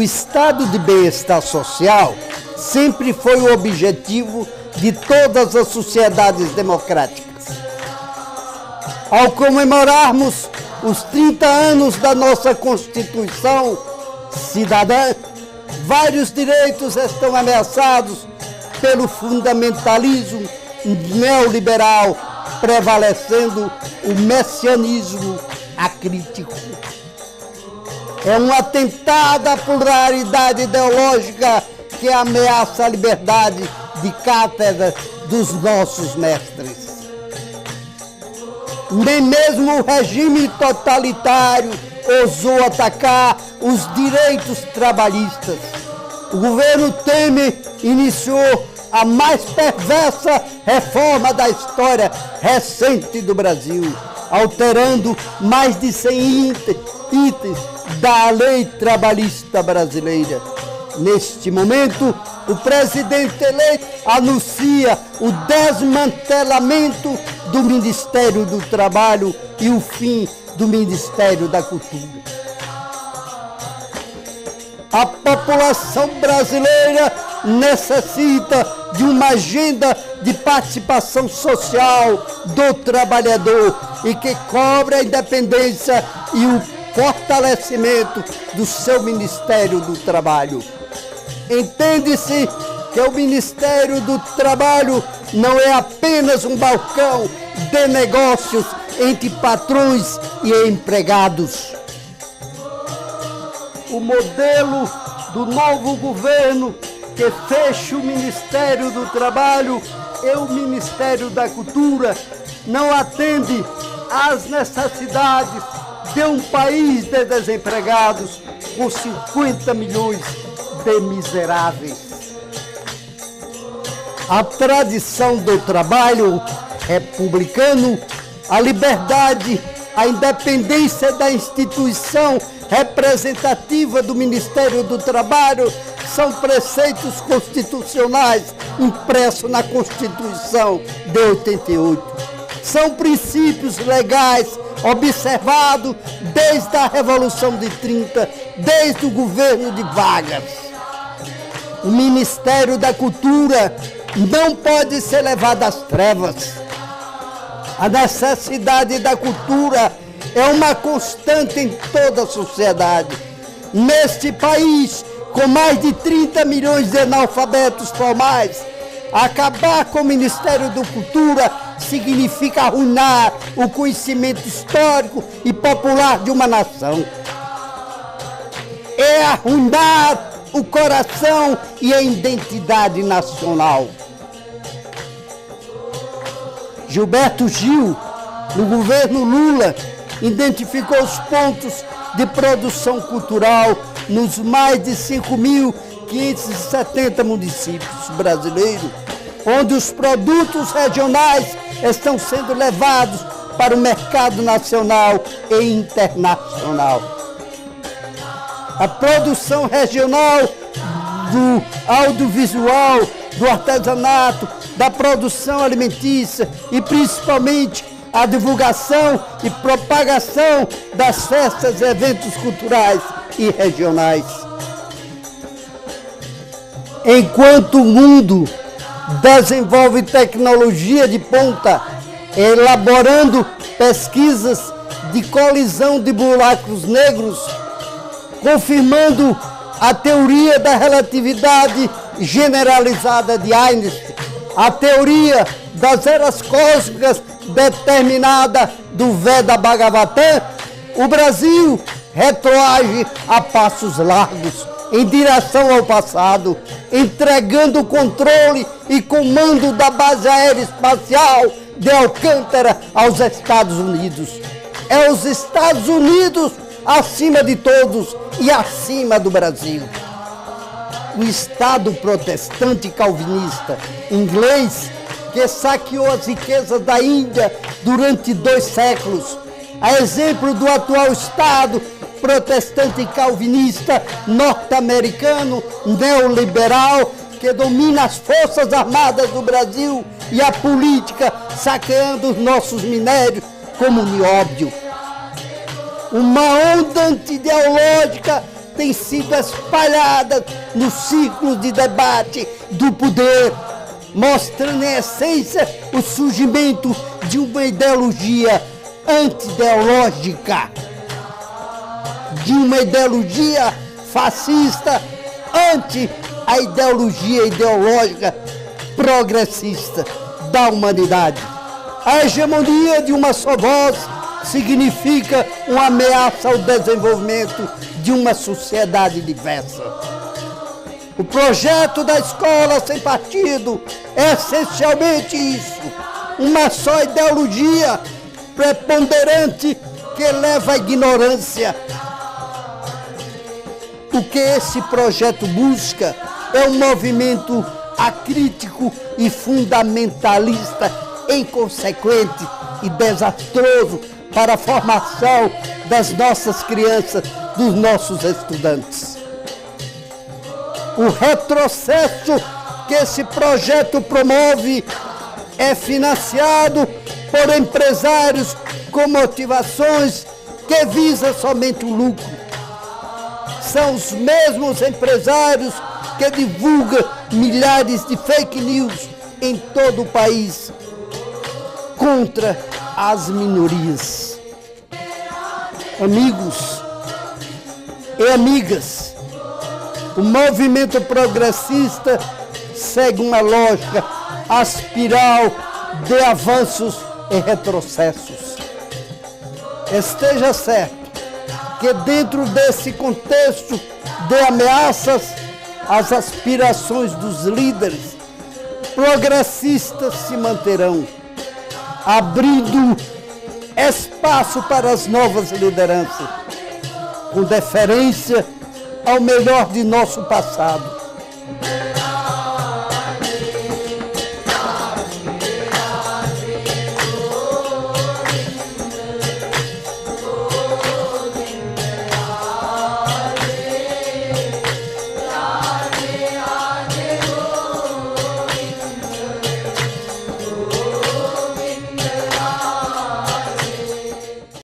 O estado de bem-estar social sempre foi o objetivo de todas as sociedades democráticas. Ao comemorarmos os 30 anos da nossa Constituição cidadã, vários direitos estão ameaçados pelo fundamentalismo neoliberal, prevalecendo o messianismo acrítico. É um atentado à pluralidade ideológica que ameaça a liberdade de cátedra dos nossos mestres. Nem mesmo o regime totalitário ousou atacar os direitos trabalhistas. O governo Temer iniciou a mais perversa reforma da história recente do Brasil, alterando mais de 100 itens da lei trabalhista brasileira. Neste momento, o presidente eleito anuncia o desmantelamento do Ministério do Trabalho e o fim do Ministério da Cultura. A população brasileira necessita de uma agenda de participação social do trabalhador e que cobre a independência e o fortalecimento do seu Ministério do Trabalho. Entende-se que o Ministério do Trabalho não é apenas um balcão de negócios entre patrões e empregados. O modelo do novo governo que fecha o Ministério do Trabalho e o Ministério da Cultura não atende às necessidades de um país de desempregados com 50 milhões de miseráveis. A tradição do trabalho republicano, a liberdade, a independência da instituição representativa do Ministério do Trabalho são preceitos constitucionais impressos na Constituição de 88. São princípios legais observados desde a Revolução de 30, desde o governo de Vargas. O Ministério da Cultura não pode ser levado às trevas. A necessidade da cultura é uma constante em toda a sociedade. Neste país, com mais de 30 milhões de analfabetos formais, acabar com o Ministério da Cultura significa arruinar o conhecimento histórico e popular de uma nação. É arruinar o coração e a identidade nacional. Gilberto Gil, no governo Lula, identificou os pontos de produção cultural nos mais de 5.570 municípios brasileiros, onde os produtos regionais estão sendo levados para o mercado nacional e internacional. A produção regional do audiovisual, do artesanato, da produção alimentícia e principalmente a divulgação e propagação das festas e eventos culturais e regionais. Enquanto o mundo desenvolve tecnologia de ponta, elaborando pesquisas de colisão de buracos negros, confirmando a teoria da relatividade generalizada de Einstein, a teoria das eras cósmicas determinada do Veda Bhagavatam, o Brasil retroage a passos largos em direção ao passado, entregando o controle e comando da base aérea espacial de Alcântara aos Estados Unidos. É os Estados Unidos acima de todos e acima do Brasil. O Estado protestante calvinista inglês, que saqueou as riquezas da Índia durante 2 séculos, a exemplo do atual Estado protestante calvinista norte-americano neoliberal, que domina as forças armadas do Brasil e a política, saqueando os nossos minérios como nióbio. Uma onda anti-ideológica têm sido espalhadas nos círculos de debate do poder, mostrando em essência o surgimento de uma ideologia anti-ideológica, de uma ideologia fascista ante a ideologia ideológica progressista da humanidade. A hegemonia de uma só voz significa uma ameaça ao desenvolvimento de uma sociedade diversa. O projeto da escola sem partido é essencialmente isso, uma só ideologia preponderante que leva à ignorância. O que esse projeto busca é um movimento acrítico e fundamentalista, inconsequente e desastroso para a formação das nossas crianças, dos nossos estudantes. O retrocesso que esse projeto promove é financiado por empresários com motivações que visam somente o lucro. São os mesmos empresários que divulgam milhares de fake news em todo o país contra as minorias. Amigos e amigas, o movimento progressista segue uma lógica espiral de avanços e retrocessos. Esteja certo que dentro desse contexto de ameaças, as aspirações dos líderes progressistas se manterão, abrindo espaço para as novas lideranças, com deferência ao melhor de nosso passado.